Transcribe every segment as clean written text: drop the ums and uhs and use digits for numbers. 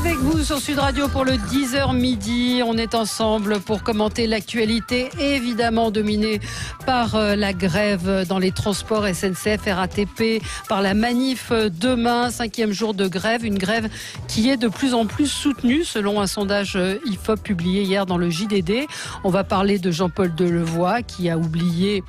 Avec vous sur Sud Radio pour le 10h midi. On est ensemble pour commenter l'actualité, évidemment dominée par la grève dans les transports SNCF, RATP, par la manif demain, 5e jour de grève. Une grève qui est de plus en plus soutenue selon un sondage IFOP publié hier dans le JDD. On va parler de Jean-Paul Delevoye qui a oublié,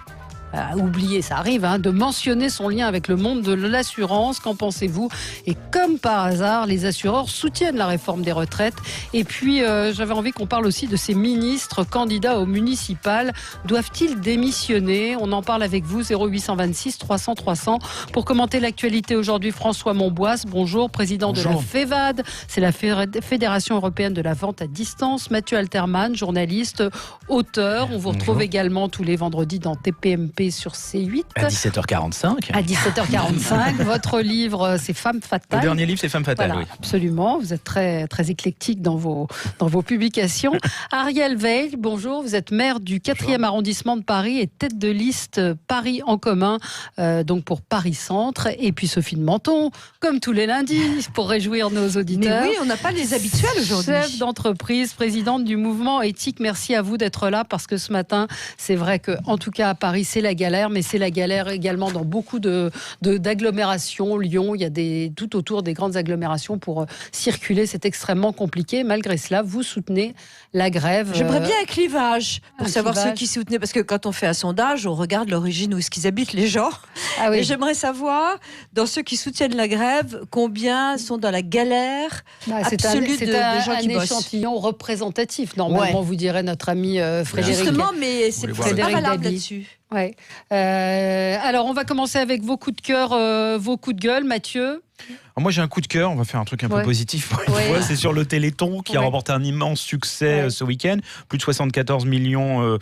ça arrive, de mentionner son lien avec le monde de l'assurance. Qu'en pensez-vous? Et comme par hasard, les assureurs soutiennent la réforme des retraites. Et puis, j'avais envie qu'on parle aussi de ces ministres candidats aux municipales. Doivent-ils démissionner? On en parle avec vous, 0826 300 300. Pour commenter l'actualité aujourd'hui, François Monboisse, bonjour, président de la FEVAD. C'est la Fédération européenne de la vente à distance. Mathieu Alterman, journaliste, auteur. On vous retrouve également tous les vendredis dans TPMP sur C8. À 17h45. À 17h45. Votre livre, c'est Femme Fatale. Le dernier livre, c'est Femme Fatale, voilà, oui. Absolument. Vous êtes très, très éclectique dans vos publications. Ariel Veil, bonjour. Vous êtes maire du 4e arrondissement de Paris et tête de liste Paris en commun, donc pour Paris Centre. Et puis Sophie de Menton, comme tous les lundis, pour réjouir nos auditeurs. Mais oui, on n'a pas les habituels aujourd'hui. Chef d'entreprise, présidente du mouvement éthique. Merci à vous d'être là parce que ce matin, c'est vrai que, en tout cas à Paris, c'est la galère, mais c'est la galère également dans beaucoup d'agglomérations. Lyon, il y a tout autour des grandes agglomérations pour circuler. C'est extrêmement compliqué. Malgré cela, vous soutenez la grève. J'aimerais bien un clivage pour savoir ceux qui soutenaient. Parce que quand on fait un sondage, on regarde l'origine où est-ce qu'ils habitent, les gens. Ah oui. Et j'aimerais savoir, dans ceux qui soutiennent la grève, combien sont dans la galère absolue des gens qui bossent. C'est un échantillon représentatif. Normalement, vous direz notre ami Frédéric. Justement, mais c'est pas valable là-dessus. Ouais. Alors, on va commencer avec vos coups de cœur, vos coups de gueule, Mathieu. Alors moi j'ai un coup de cœur, on va faire un truc un peu positif pour une fois, c'est sur le Téléthon qui a remporté un immense succès ce week-end, plus de 74 millions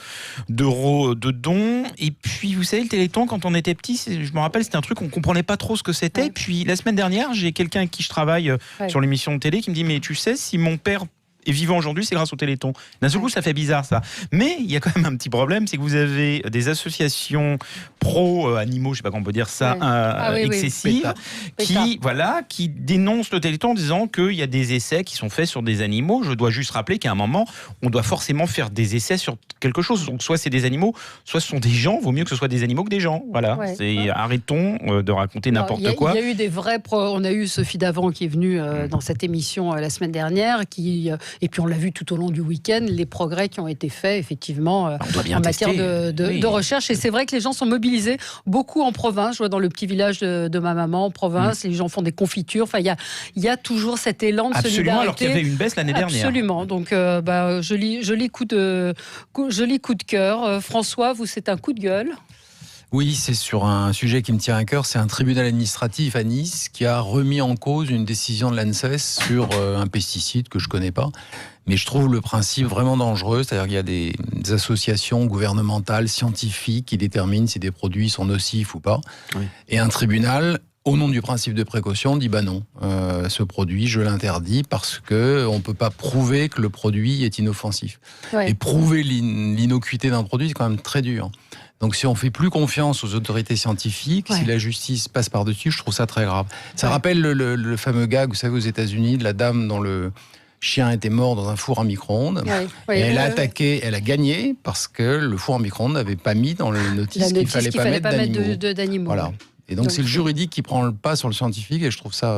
d'euros de dons. Et puis vous savez, le Téléthon, quand on était petit, je me rappelle, c'était un truc, on comprenait pas trop ce que c'était. Puis la semaine dernière, j'ai quelqu'un avec qui je travaille sur l'émission de télé qui me dit, mais tu sais, si mon père est vivant aujourd'hui, c'est grâce au Téléthon. D'un seul coup, ça fait bizarre, ça. Mais il y a quand même un petit problème, c'est que vous avez des associations pro-animaux, je sais pas comment on peut dire ça, excessives, qui dénoncent le Téléthon en disant qu'il y a des essais qui sont faits sur des animaux. Je dois juste rappeler qu'à un moment, on doit forcément faire des essais sur quelque chose. Donc, soit c'est des animaux, soit ce sont des gens. Vaut mieux que ce soit des animaux que des gens. Voilà. Arrêtons de raconter n'importe quoi. Il y a eu des vrais... On a eu Sophie Davant qui est venue dans cette émission la semaine dernière, et puis on l'a vu tout au long du week-end, les progrès qui ont été faits effectivement en matière de recherche. Et c'est vrai que les gens sont mobilisés, beaucoup en province. Je vois dans le petit village de ma maman en province, les gens font des confitures. Enfin, il y a toujours cet élan de solidarité. Absolument, alors qu'il y avait une baisse l'année dernière. Absolument. Donc, joli coup de cœur. François, vous, c'est un coup de gueule. Oui, c'est sur un sujet qui me tient à cœur. C'est un tribunal administratif à Nice qui a remis en cause une décision de l'ANSES sur un pesticide que je ne connais pas. Mais je trouve le principe vraiment dangereux. C'est-à-dire qu'il y a des associations gouvernementales, scientifiques qui déterminent si des produits sont nocifs ou pas. Oui. Et un tribunal, au nom du principe de précaution, dit non, ce produit, je l'interdis parce qu'on ne peut pas prouver que le produit est inoffensif. Et prouver l'innocuité d'un produit, c'est quand même très dur. Donc si on fait plus confiance aux autorités scientifiques, si la justice passe par-dessus, je trouve ça très grave. Ça rappelle le fameux gag, vous savez, aux États-Unis, de la dame dont le chien était mort dans un four à micro-ondes. Et elle a attaqué, elle a gagné parce que le four à micro-ondes n'avait pas mis dans le notice qu'il fallait pas mettre d'animaux. Voilà. Et donc c'est le juridique qui prend le pas sur le scientifique et je trouve ça...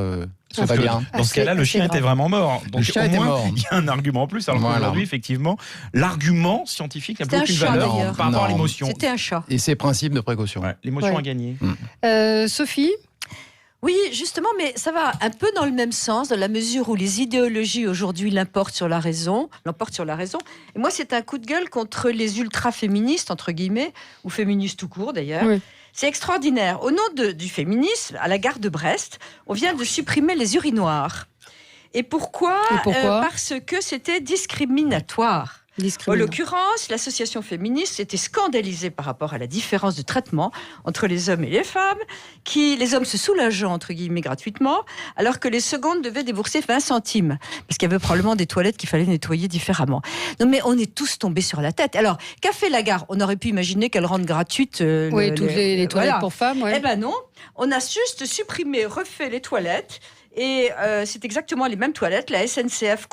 c'est pas bien. Dans ce cas-là, le chien était vraiment mort. Donc, le chien était mort. Il y a un argument en plus. Alors qu'aujourd'hui, effectivement, l'argument scientifique n'a plus aucune valeur par rapport à l'émotion. C'était un chat. Et ses principes de précaution. L'émotion a gagné. Sophie ? Oui, justement, mais ça va un peu dans le même sens, dans la mesure où les idéologies aujourd'hui l'emportent sur la raison. Et moi, c'est un coup de gueule contre les ultra-féministes, entre guillemets, ou féministes tout court d'ailleurs. Oui. C'est extraordinaire. Au nom du féminisme, à la gare de Brest, on vient de supprimer les urinoirs. Et pourquoi Parce que c'était discriminatoire. En l'occurrence, l'association féministe s'était scandalisée par rapport à la différence de traitement entre les hommes et les femmes, les hommes se soulageant, entre guillemets, gratuitement, alors que les secondes devaient débourser 20 centimes, parce qu'il y avait probablement des toilettes qu'il fallait nettoyer différemment. Non, mais on est tous tombés sur la tête. Alors, qu'a fait la gare ? On aurait pu imaginer qu'elle rende gratuite toutes les toilettes pour femmes. Eh ben non, on a juste supprimé, refait les toilettes, Et c'est exactement les mêmes toilettes. La SNCF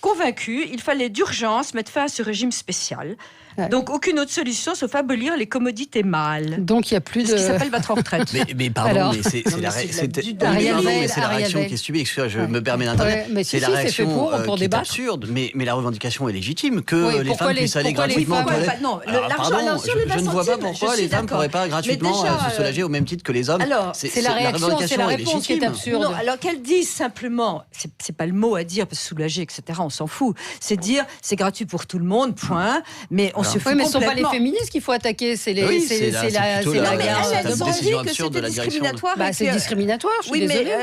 convaincu, il fallait d'urgence mettre fin à ce régime spécial. Ouais. Donc, aucune autre solution sauf abolir les commodités mâles. Donc, il n'y a plus de... ce qui s'appelle votre retraite. Mais pardon, mais c'est la réaction qui est subie. Je me permets d'intervenir. C'est la réaction qui est absurde, mais la revendication est légitime. Que les femmes puissent aller gratuitement aux toilettes. Non, je ne vois pas pourquoi les femmes ne pourraient pas gratuitement se soulager au même titre que les hommes. C'est la réaction, c'est la réponse qui est absurde. Non, alors qu'elles disent simplement, c'est pas le mot à dire, parce que soulager, etc., on s'en fout. C'est dire, c'est gratuit pour tout le monde, point. Mais on se fout mais ce ne sont pas les féministes qu'il faut attaquer, c'est la guerre. Elles ont dit que c'était discriminatoire. C'est discriminatoire, je suis désolée.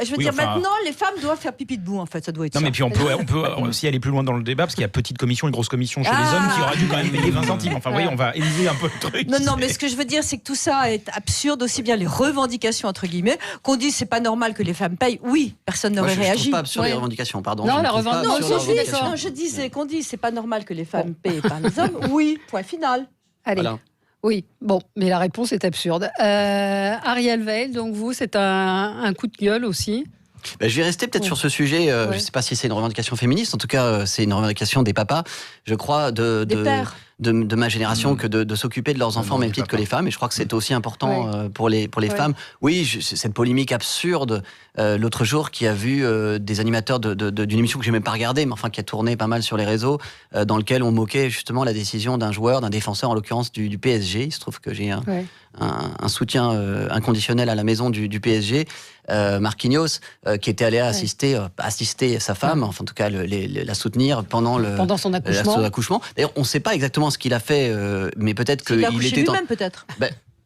Je veux dire, maintenant, les femmes doivent faire pipi debout, en fait, ça doit être ça. Non, mais puis on peut aussi aller plus loin dans le débat, parce qu'il y a petite commission et grosse commission chez les hommes qui auraient dû quand même payer 20 centimes. Enfin, vous voyez, on va élever un peu le truc. Non, mais ce que je veux dire, c'est que tout ça est absurde, aussi bien les revendications, entre guillemets, qu'on dise c'est pas normal que les femmes payent. Oui, personne n'aurait réagi. Je ne trouve pas absurde les revendications, pardon. Non, je disais qu'on dit c'est pas normal que les femmes payent par les hommes. Oui, point final. Allez. Voilà. Oui, bon, mais la réponse est absurde. Ariel Veil, donc vous, c'est un coup de gueule aussi. Je vais rester peut-être sur ce sujet. Je ne sais pas si c'est une revendication féministe. En tout cas, c'est une revendication des papas, je crois, des pères. De ma génération que de s'occuper de leurs enfants au même titre que les femmes. Et je crois que c'est aussi important pour les femmes. Oui, cette polémique absurde l'autre jour qui a vu des animateurs d'une émission que j'ai même pas regardée, mais enfin qui a tourné pas mal sur les réseaux, dans lequel on moquait justement la décision d'un joueur, d'un défenseur, en l'occurrence du PSG. Il se trouve que j'ai un soutien inconditionnel à la maison du PSG, Marquinhos, qui était allé assister sa femme, enfin en tout cas la soutenir pendant son accouchement. D'ailleurs, on ne sait pas exactement ce qu'il a fait, mais peut-être qu'il était lui-même peut-être.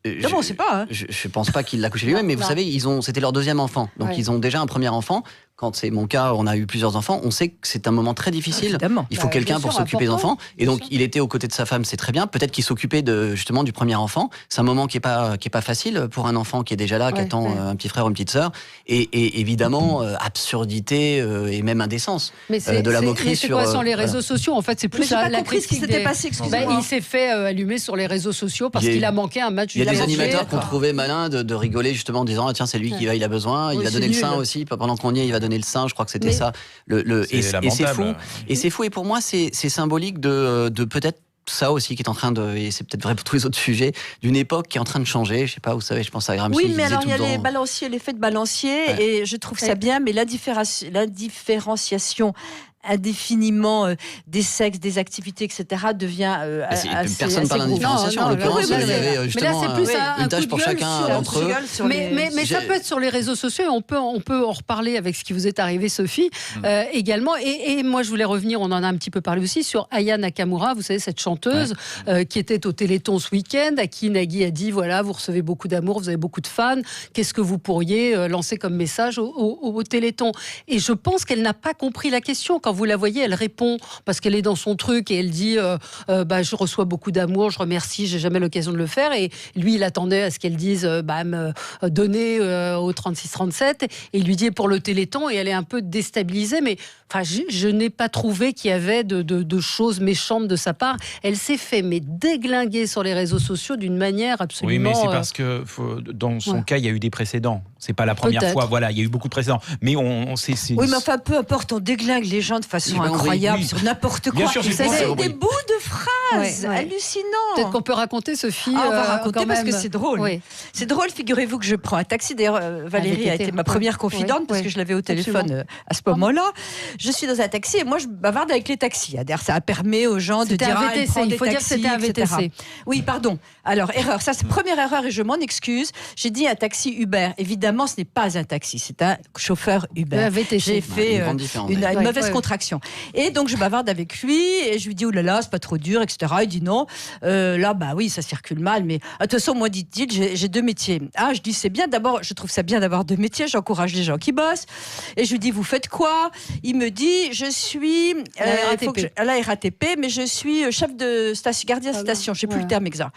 On ne sait pas. Je ne pense pas qu'il l'a couché lui-même, mais vous savez, c'était leur deuxième enfant. Donc ils ont déjà un premier enfant. Quand c'est mon cas, on a eu plusieurs enfants. On sait que c'est un moment très difficile. Évidemment. Il faut quelqu'un pour s'occuper des enfants. Et donc, il était aux côtés de sa femme, c'est très bien. Peut-être qu'il s'occupait justement du premier enfant. C'est un moment qui est pas facile pour un enfant qui est déjà là, qui attend un petit frère ou une petite sœur. Et évidemment, absurdité et même indécence de la moquerie sur. Mais c'est quoi sur les réseaux sociaux? En fait, c'est plus la critique qui s'était passée. Excusez-moi. Il s'est fait allumer sur les réseaux sociaux parce qu'il a manqué un match. Il y a des animateurs qu'on trouvait malins de rigoler justement en disant tiens, c'est lui qui il a besoin. Il va donner le sein aussi. Pendant qu'on y est, il va donner le sein. Je crois que c'était ça. Et c'est fou. Et c'est fou. Et pour moi, c'est symbolique de peut-être ça aussi qui est en train et c'est peut-être vrai pour tous les autres sujets, d'une époque qui est en train de changer. Je sais pas, vous savez, je pense à Gramsci. Oui, mais alors il y a les balanciers, l'effet de balancier, et je trouve ça bien, mais la différenciation indéfiniment des sexes, des activités, etc. devient personne parle d'indifférenciation. En l'occurrence, il y avait justement une tâche pour chacun d'entre eux. Mais ça peut être sur les réseaux sociaux, et on peut en reparler avec ce qui vous est arrivé, Sophie, également. Et moi, je voulais revenir, on en a un petit peu parlé aussi, sur Aya Nakamura, vous savez, cette chanteuse qui était au Téléthon ce week-end, à qui Nagui a dit, voilà, vous recevez beaucoup d'amour, vous avez beaucoup de fans, qu'est-ce que vous pourriez lancer comme message au Téléthon? Et je pense qu'elle n'a pas compris la question. Quand vous la voyez, elle répond parce qu'elle est dans son truc et elle dit je reçois beaucoup d'amour, je remercie, j'ai jamais l'occasion de le faire. Et lui, il attendait à ce qu'elle dise me donner au 36-37, et il lui dit pour le Téléthon, et elle est un peu déstabilisée. Mais je n'ai pas trouvé qu'il y avait de choses méchantes de sa part. Elle s'est fait déglinguer sur les réseaux sociaux d'une manière absolument. Oui, mais c'est parce que dans son cas, il y a eu des précédents. C'est pas la première fois. Voilà, il y a eu beaucoup de précédents. Mais oui, mais enfin, peu importe, on déglingue les gens de façon incroyable sur n'importe quoi. Sûr, c'est des bous de phrases hallucinants. Peut-être qu'on peut raconter, Sophie. On va raconter parce que c'est drôle. Oui. C'est drôle, figurez-vous que je prends un taxi. D'ailleurs, Valérie a été ma première confidente parce que je l'avais au téléphone à ce moment-là. Je suis dans un taxi et moi je bavarde avec les taxis. D'ailleurs, ça a permis aux gens de dire VTC. Il faut dire que c'était un VTC. Oui, pardon. Alors, erreur. Ça, c'est première erreur et je m'en excuse. J'ai dit un taxi Uber. Évidemment, ce n'est pas un taxi, c'est un chauffeur Uber. J'ai fait une mauvaise contraction. Et donc, je bavarde avec lui et je lui dis, oh là là, c'est pas trop dur, etc. Il dit non. Là, oui, ça circule mal, mais de toute façon, moi, dit-il, j'ai deux métiers. Je dis, c'est bien. D'abord, je trouve ça bien d'avoir deux métiers. J'encourage les gens qui bossent. Et je lui dis, vous faites quoi? Il me dit, je suis à la RATP, mais je suis chef de station, gardien de station. Je sais plus le terme exact.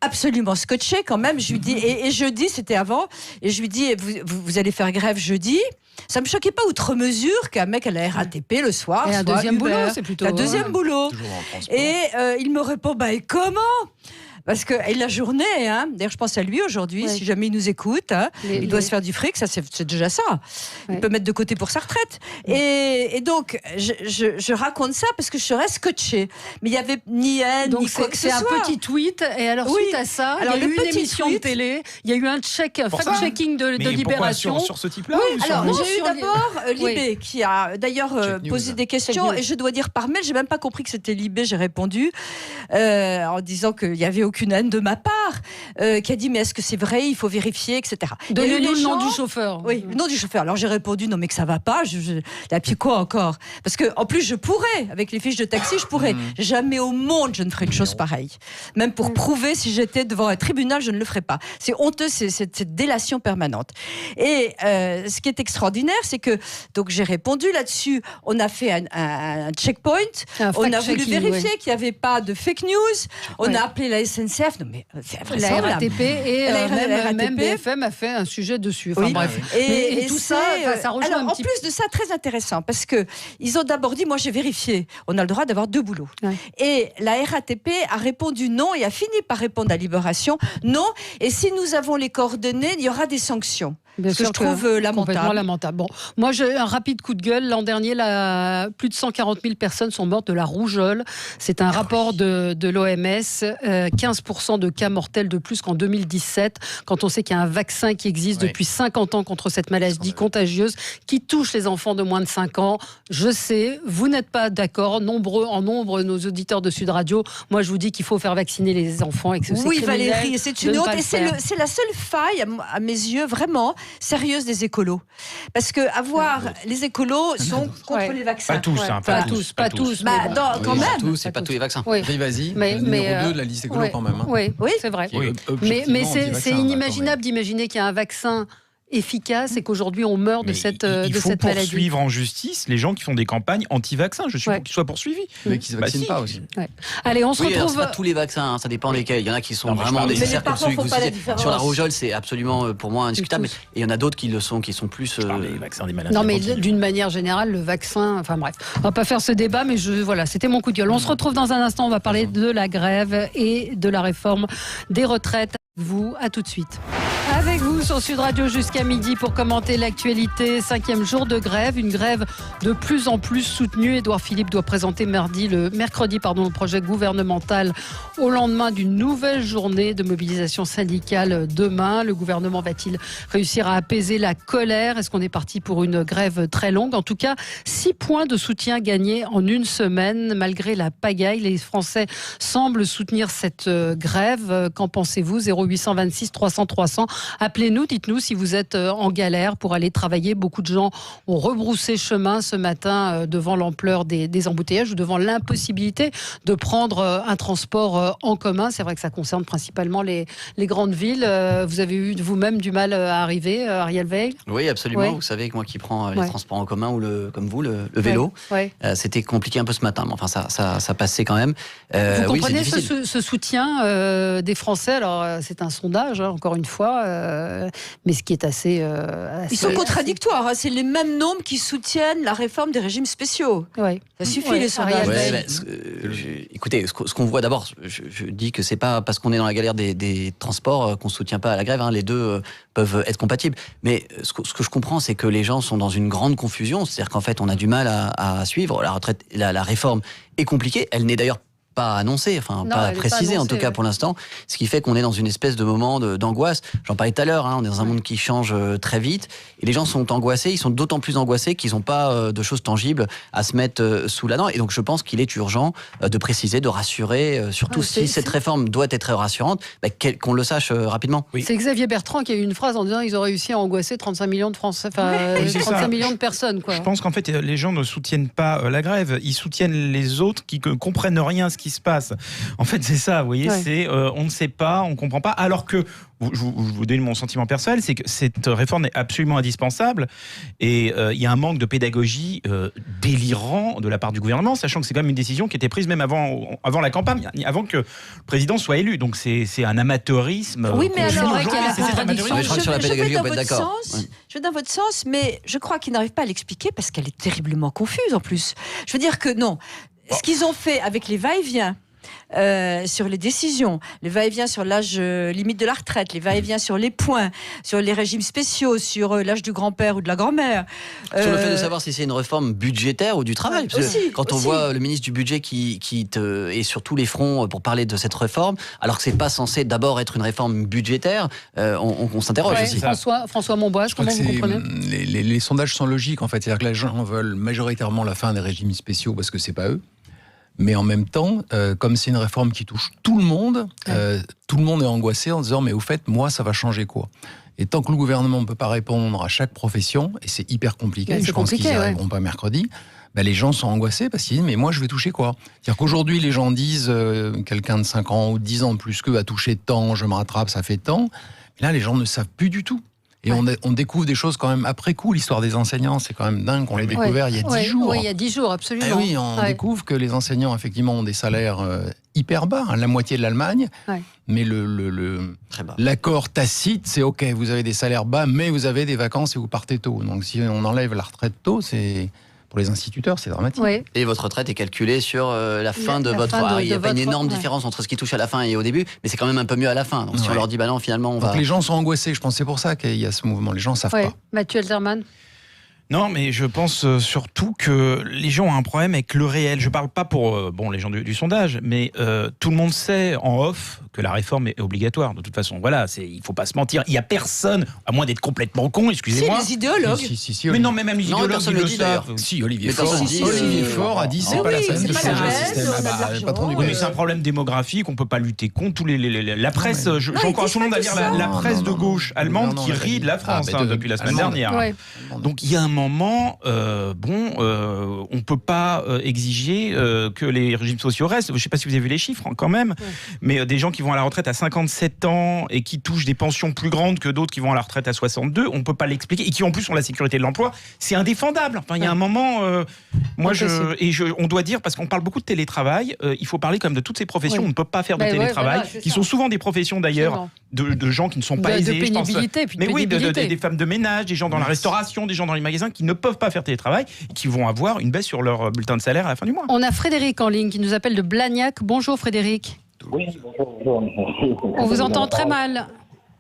Absolument scotché quand même. Je lui dis, et jeudi, c'était avant, et je lui dis, vous allez faire grève jeudi? Ça me choquait pas outre mesure qu'un mec à la RATP le soir, et un deuxième boulot, c'est plutôt un deuxième boulot. Et il me répond, et comment? Parce que et la journée, d'ailleurs je pense à lui aujourd'hui, si jamais il nous écoute, il doit se faire du fric, ça c'est déjà ça. Il peut mettre de côté pour sa retraite. Et donc je raconte ça parce que je serais scotchée. Mais il n'y avait ni haine, ni quoi que ce soit. C'est un petit tweet, et alors suite à ça, il y a eu une émission de télé, il y a eu un fact-checking de Libération. Sur ce type-là alors j'ai eu d'abord Libé qui a d'ailleurs posé des questions, et je dois dire par mail, j'ai même pas compris que c'était Libé, j'ai répondu en disant qu'il n'y avait aucune haine de ma part, qui a dit mais est-ce que c'est vrai, il faut vérifier, etc. Donnez-nous le nom du chauffeur. Oui, le nom du chauffeur. Alors j'ai répondu non mais que ça va pas, et puis quoi encore, parce que en plus je pourrais, avec les fiches de taxi, je pourrais. Jamais au monde je ne ferais une chose pareille. Même pour prouver, si j'étais devant un tribunal, je ne le ferais pas. C'est honteux, c'est cette délation permanente. Et ce qui est extraordinaire, c'est que donc j'ai répondu là-dessus. On a fait un checkpoint. On a voulu vérifier qu'il n'y avait pas de fake news. On a appelé la SNCF. Non mais c'est la RATP et même BFM a fait un sujet dessus. Enfin, bref. Et tout ça rejoint alors, en plus de ça, très intéressant, parce que ils ont d'abord dit, moi j'ai vérifié, on a le droit d'avoir 2 boulots. Et la RATP a répondu non et a fini par répondre à Libération non. Et si nous avons les coordonnées, il y aura des sanctions. Bien ce que je trouve complètement lamentable. Bon, moi j'ai un rapide coup de gueule. L'an dernier, plus de 140 000 personnes sont mortes de la rougeole. C'est un rapport de l'OMS. 15% de cas mortels de plus qu'en 2017, quand on sait qu'il y a un vaccin qui existe depuis 50 ans contre cette maladie contagieuse qui touche les enfants de moins de 5 ans. Je sais, vous n'êtes pas d'accord, en nombre nos auditeurs de Sud Radio. Moi je vous dis qu'il faut faire vacciner les enfants et que c'est criminel. Valérie, c'est une autre, et c'est la seule faille à mes yeux vraiment sérieuse des écolos, parce que les écolos sont contre les vaccins. Pas tous, pas tous. Quand même. Pas tous, et pas tous les vaccins. Oui, vas-y. Mais numéro 2 de la liste écolo quand même. Oui, c'est vrai. Mais c'est inimaginable d'imaginer qu'il y a un vaccin efficace et qu'aujourd'hui on meurt de cette maladie. Il faut poursuivre en justice les gens qui font des campagnes anti-vaccins. Je suis pour qu'ils soient poursuivis. Mais qui ne se vaccinent pas aussi. Allez, on se retrouve. C'est pas tous les vaccins, ça dépend lesquels. Il y en a qui sont vraiment nécessaires, comme celui que vous citez. Sur la rougeole, c'est absolument pour moi indiscutable. Et il y en a d'autres qui le sont, qui sont plus. Les vaccins des malades. Non, mais d'une manière générale, le vaccin. Enfin bref, on va pas faire ce débat, mais voilà, c'était mon coup de gueule. On se retrouve dans un instant. On va parler de la grève et de la réforme des retraites. À tout de suite. Avec vous sur Sud Radio jusqu'à midi pour commenter l'actualité. 5e jour de grève, une grève de plus en plus soutenue. Édouard Philippe doit présenter mercredi le projet gouvernemental au lendemain d'une nouvelle journée de mobilisation syndicale demain. Le gouvernement va-t-il réussir à apaiser la colère? Est-ce qu'on est parti pour une grève très longue? En tout cas, 6 points de soutien gagnés en une semaine. Malgré la pagaille, les Français semblent soutenir cette grève. Qu'en pensez-vous? 0826 300 300. Appelez-nous, dites-nous si vous êtes en galère pour aller travailler. Beaucoup de gens ont rebroussé chemin ce matin devant l'ampleur des embouteillages ou devant l'impossibilité de prendre un transport en commun. C'est vrai que ça concerne principalement les grandes villes. Vous avez eu vous-même du mal à arriver, Ariel Veil? Oui, absolument. Vous savez que moi qui prends les transports en commun ou comme vous, le vélo, c'était compliqué un peu ce matin. Mais enfin, ça passait quand même. Vous comprenez ce soutien des Français? Alors, c'est un sondage, encore une fois, mais ce qui est assez... Ils sont contradictoires. C'est les mêmes nombres qui soutiennent la réforme des régimes spéciaux. Ça suffit, les sondages. Écoutez, ce qu'on voit d'abord, je dis que c'est pas parce qu'on est dans la galère des transports qu'on soutient pas à la grève. Les deux peuvent être compatibles. Mais ce que je comprends, c'est que les gens sont dans une grande confusion. C'est-à-dire qu'en fait, on a du mal à suivre. La réforme est compliquée. Elle n'est d'ailleurs pas annoncé, pas précisé en tout cas pour l'instant, ce qui fait qu'on est dans une espèce de moment d'angoisse. J'en parlais tout à l'heure, on est dans un monde qui change très vite et les gens sont angoissés, ils sont d'autant plus angoissés qu'ils n'ont pas de choses tangibles à se mettre sous la dent, et donc je pense qu'il est urgent de préciser, de rassurer, surtout si cette réforme doit être rassurante, qu'on le sache rapidement. C'est Xavier Bertrand qui a eu une phrase en disant ils ont réussi à angoisser 35 millions de Français, 35 millions de personnes. Je pense qu'en fait les gens ne soutiennent pas la grève, ils soutiennent les autres qui ne comprennent rien ce qui se passe. En fait, c'est ça, vous voyez, c'est on ne sait pas, on ne comprend pas, alors que je vous donne mon sentiment personnel, c'est que cette réforme est absolument indispensable et il y a un manque de pédagogie délirant de la part du gouvernement, sachant que c'est quand même une décision qui était prise même avant la campagne, avant que le président soit élu. Donc c'est un amateurisme. Oui, mais alors, je vais dans votre sens, mais je crois qu'ils n'arrivent pas à l'expliquer parce qu'elle est terriblement confuse en plus. Je veux dire que non. Ce qu'ils ont fait avec les va-et-vient, sur les décisions, les va-et-vient sur l'âge limite de la retraite, les va-et-vient sur les points, sur les régimes spéciaux, sur l'âge du grand-père ou de la grand-mère. Sur le fait de savoir si c'est une réforme budgétaire ou du travail. Parce que quand on voit le ministre du budget qui est sur tous les fronts pour parler de cette réforme, alors que c'est pas censé d'abord être une réforme budgétaire, on s'interroge aussi. François Monboise, comment vous comprenez ? Les sondages sont logiques en fait, c'est-à-dire que les gens veulent majoritairement la fin des régimes spéciaux parce que c'est pas eux. Mais en même temps, comme c'est une réforme qui touche tout le monde est angoissé en disant mais au fait, moi, ça va changer quoi ? Et tant que le gouvernement ne peut pas répondre à chaque profession, et c'est hyper compliqué, je pense qu'ils n'y arriveront pas mercredi, les gens sont angoissés parce qu'ils disent mais moi, je vais toucher quoi ? C'est-à-dire qu'aujourd'hui, les gens disent quelqu'un de 5 ans ou 10 ans de plus qu'eux a touché tant, je me rattrape, ça fait tant. Là, les gens ne savent plus du tout. Et on découvre des choses quand même après coup. L'histoire des enseignants, c'est quand même dingue qu'on l'ait découvert il y a 10 jours. Oui, il y a 10 jours, absolument. Et oui, on découvre que les enseignants, effectivement, ont des salaires hyper bas, la moitié de l'Allemagne. Ouais. Mais l'accord tacite, c'est OK, vous avez des salaires bas, mais vous avez des vacances et vous partez tôt. Donc si on enlève la retraite tôt, pour les instituteurs, c'est dramatique. Oui. Et votre retraite est calculée sur la fin de votre... Il n'y a pas une énorme différence entre ce qui touche à la fin et au début, mais c'est quand même un peu mieux à la fin. Donc si on leur dit, non, finalement, on va... Donc les gens sont angoissés, je pense que c'est pour ça qu'il y a ce mouvement. Les gens ne savent pas. Mathieu Alterman. Non, mais je pense surtout que les gens ont un problème avec le réel. Je ne parle pas pour les gens du sondage, mais tout le monde sait en off que la réforme est obligatoire. De toute façon, voilà, il ne faut pas se mentir. Il n'y a personne, à moins d'être complètement con, excusez-moi. C'est les idéologues. Si, mais non, mais même les idéologues, ils le savent. Si, Olivier Faure a dit c'est pas la peine de changer le système. Mais c'est un problème démographique, on ne peut pas lutter contre. La presse, j'encourage tout le monde à lire la presse de gauche allemande qui rit de la France depuis la semaine dernière. Donc il y a un moment, on peut pas exiger que les régimes sociaux restent. Je ne sais pas si vous avez vu les chiffres quand même, mais des gens qui vont à la retraite à 57 ans et qui touchent des pensions plus grandes que d'autres qui vont à la retraite à 62, on ne peut pas l'expliquer, et qui en plus ont la sécurité de l'emploi, c'est indéfendable. Enfin, il y a un moment, on doit dire, parce qu'on parle beaucoup de télétravail, il faut parler quand même de toutes ces professions où on ne peut pas faire de télétravail, qui sont souvent des professions d'ailleurs de gens qui ne sont pas aisés. De pénibilité, puis de pénibilité. Des femmes de ménage, des gens dans la restauration, des gens dans les magasins qui ne peuvent pas faire télétravail et qui vont avoir une baisse sur leur bulletin de salaire à la fin du mois. On a Frédéric en ligne qui nous appelle de Blagnac. Bonjour Frédéric. Oui, bonjour. On vous entend très mal.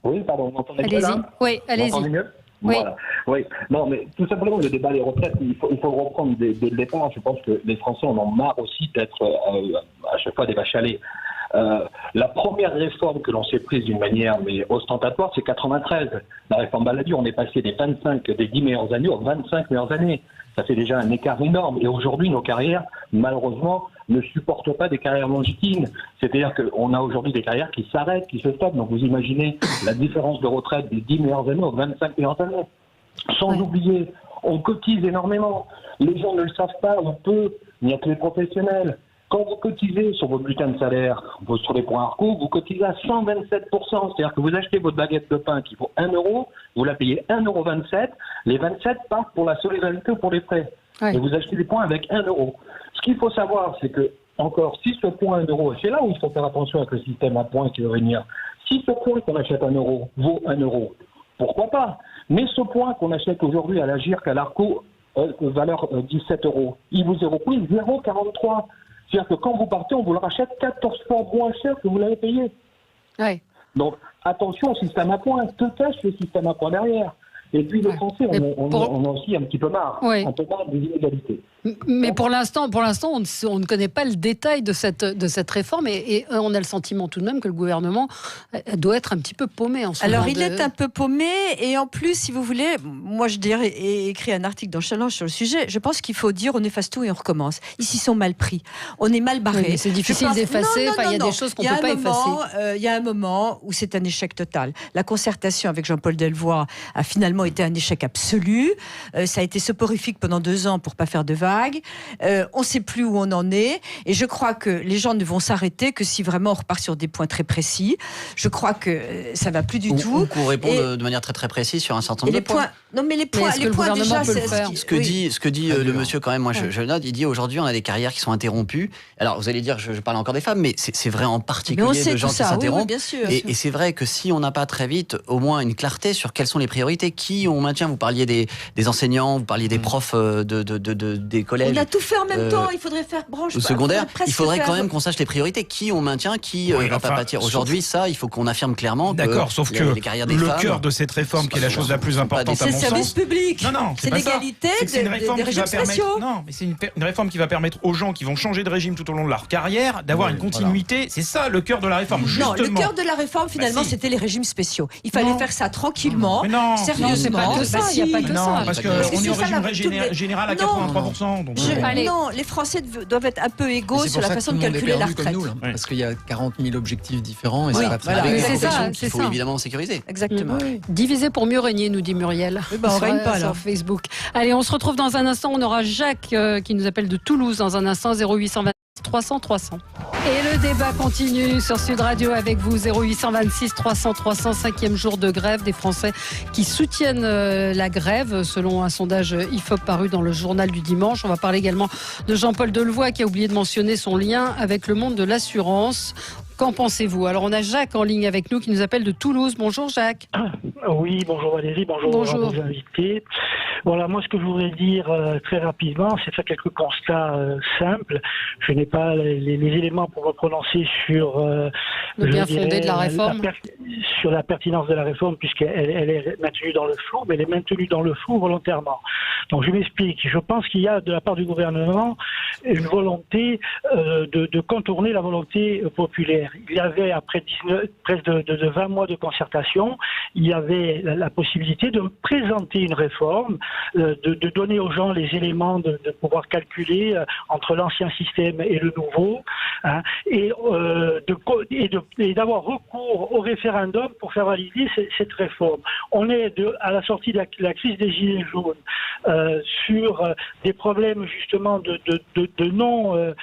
Oui, pardon, vous m'entendez mieux là ? Oui, allez-y. Vous m'entendez mieux ? Oui. Voilà. Oui. Non, mais tout simplement, le débat des retraites, il faut le reprendre dès le départ. Je pense que les Français en ont marre aussi d'être à chaque fois des vaches à lait. La première réforme que l'on s'est prise d'une manière ostentatoire, c'est 93. La réforme Balladur, on est passé des 10 meilleures années aux 25 meilleures années. Ça fait déjà un écart énorme. Et aujourd'hui, nos carrières, malheureusement, ne supportent pas des carrières longitudinales. C'est-à-dire qu'on a aujourd'hui des carrières qui s'arrêtent, qui se stoppent. Donc vous imaginez la différence de retraite des 10 meilleures années aux 25 meilleures années. Sans oublier, on cotise énormément. Les gens ne le savent pas, on peut, il n'y a que les professionnels. Quand vous cotisez sur votre bulletin de salaire, sur les points Arco, vous cotisez à 127%. C'est-à-dire que vous achetez votre baguette de pain qui vaut 1 euro, vous la payez 1,27 €. Les 27 partent pour la solidarité ou pour les frais. Et vous achetez des points avec 1 euro. Ce qu'il faut savoir, c'est que, encore, si ce point 1 euro, c'est là où il faut faire attention avec le système à points qui va venir. Si ce point qu'on achète 1 euro vaut 1 euro, pourquoi pas ? Mais ce point qu'on achète aujourd'hui à la GIRC, à l'Arco, valeur 17 €, il vous est repris 0,43 €. C'est-à-dire que quand vous partez, on vous le rachète 14 fois moins cher que vous l'avez payé. Ouais. Donc, attention au système à points. Que cache le système à points derrière ? Et puis, les Français, on a aussi un petit peu marre. Un peu marre des inégalités. Mais pour l'instant, on ne connaît pas le détail de cette réforme et on a le sentiment tout de même que le gouvernement doit être un petit peu paumé en ce moment. Alors, il est un peu paumé et en plus, si vous voulez, moi je dirais, et écrit un article dans Challenge sur le sujet, je pense qu'il faut dire on efface tout et on recommence. Ils s'y sont mal pris. On est mal barré. Oui, c'est difficile d'effacer. Il y a des choses qu'on ne peut pas effacer. Il y a un moment où c'est un échec total. La concertation avec Jean-Paul Delevoye a finalement été un échec absolu. Ça a été soporifique pendant 2 ans pour ne pas faire de vagues. On ne sait plus où on en est et je crois que les gens ne vont s'arrêter que si vraiment on repart sur des points très précis. Je crois que ça ne va plus du tout. Ou qu'on répond de manière très très précise sur un certain nombre de points. Non, mais les points déjà, ce que dit le monsieur quand même, moi je note, il dit aujourd'hui on a des carrières qui sont interrompues. Alors vous allez dire, je parle encore des femmes, mais c'est vrai en particulier de gens qui s'interrompent. Et c'est vrai que si on n'a pas très vite au moins une clarté sur quelles sont les priorités, qui on maintient. Vous parliez des enseignants, vous parliez des profs des collèges. On a tout fait en même temps, il faudrait faire branche secondaire. Il faudrait quand même qu'on sache les priorités, qui on maintient, qui va pas pâtir. Aujourd'hui, ça, il faut qu'on affirme clairement. D'accord, sauf que le cœur de cette réforme, qui est la chose la plus importante à mon sens, c'est le service public. Non, c'est l'égalité des régimes spéciaux. Non, mais c'est une réforme qui va permettre aux gens qui vont changer de régime tout au long de leur carrière d'avoir une continuité. Voilà. C'est ça le cœur de la réforme. Non, le cœur de la réforme, finalement, c'était les régimes spéciaux. Il fallait faire ça tranquillement, sérieusement. C'est pas que ça, il n'y a pas que ça. Parce qu'on est au régime général à 83%. Non, les Français doivent être un peu égaux sur la façon de calculer la retraite. Parce qu'il y a 40 000 objectifs différents et c'est pas très bien. Il faut évidemment sécuriser. Exactement. Diviser pour mieux régner, nous dit Muriel. On règne pas là. Sur Facebook. Allez, on se retrouve dans un instant. On aura Jacques qui nous appelle de Toulouse dans un instant. 0826 300 300. Et le débat continue sur Sud Radio avec vous. 0826 300 300. 5e jour de grève des Français qui soutiennent la grève selon un sondage IFOP paru dans le journal du dimanche. On va parler également de Jean-Paul Delevoye qui a oublié de mentionner son lien avec le monde de l'assurance. Qu'en pensez-vous? Alors on a Jacques en ligne avec nous qui nous appelle de Toulouse. Bonjour Jacques. Oui, bonjour Valérie, bonjour à vos invités. Voilà, moi ce que je voudrais dire très rapidement, c'est faire quelques constats simples. Je n'ai pas les éléments pour me prononcer sur le bien fondé de la réforme, sur la pertinence de la réforme, puisqu'elle est maintenue dans le flou, mais elle est maintenue dans le flou volontairement. Donc je m'explique. Je pense qu'il y a de la part du gouvernement une volonté de contourner la volonté populaire. Il y avait, après presque de 20 mois de concertation, il y avait la possibilité de présenter une réforme, de donner aux gens les éléments de pouvoir calculer entre l'ancien système et le nouveau, hein, et d'avoir recours au référendum pour faire valider cette réforme. On est à la sortie de la crise des Gilets jaunes sur des problèmes justement de non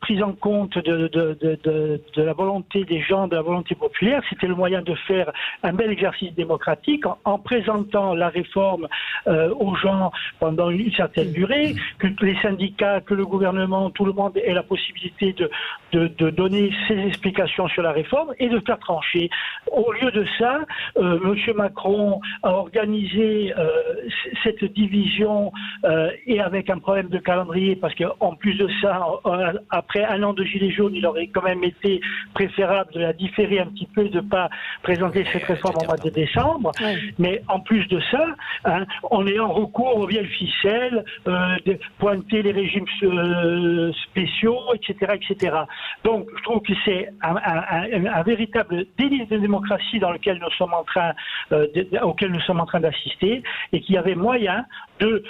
prise en compte de la volonté des gens, de la volonté populaire. C'était le moyen de faire un bel exercice démocratique en présentant la réforme aux gens pendant une certaine durée, que les syndicats, que le gouvernement, tout le monde ait la possibilité de donner ses explications sur la réforme et de faire trancher. Au lieu de ça, M. Macron a organisé cette division et avec un problème de calendrier, parce qu'en plus de ça, après un an de Gilets jaunes, il aurait quand même été préférable de la différer un petit peu, de ne pas présenter cette réforme en mois de décembre. Oui. Mais en plus de ça, hein, en ayant recours aux vieilles ficelles, de pointer les régimes spéciaux, etc., etc. Donc, je trouve que c'est un véritable délit de démocratie dans lequel nous sommes auquel nous sommes en train d'assister, et qu'il y avait moyen de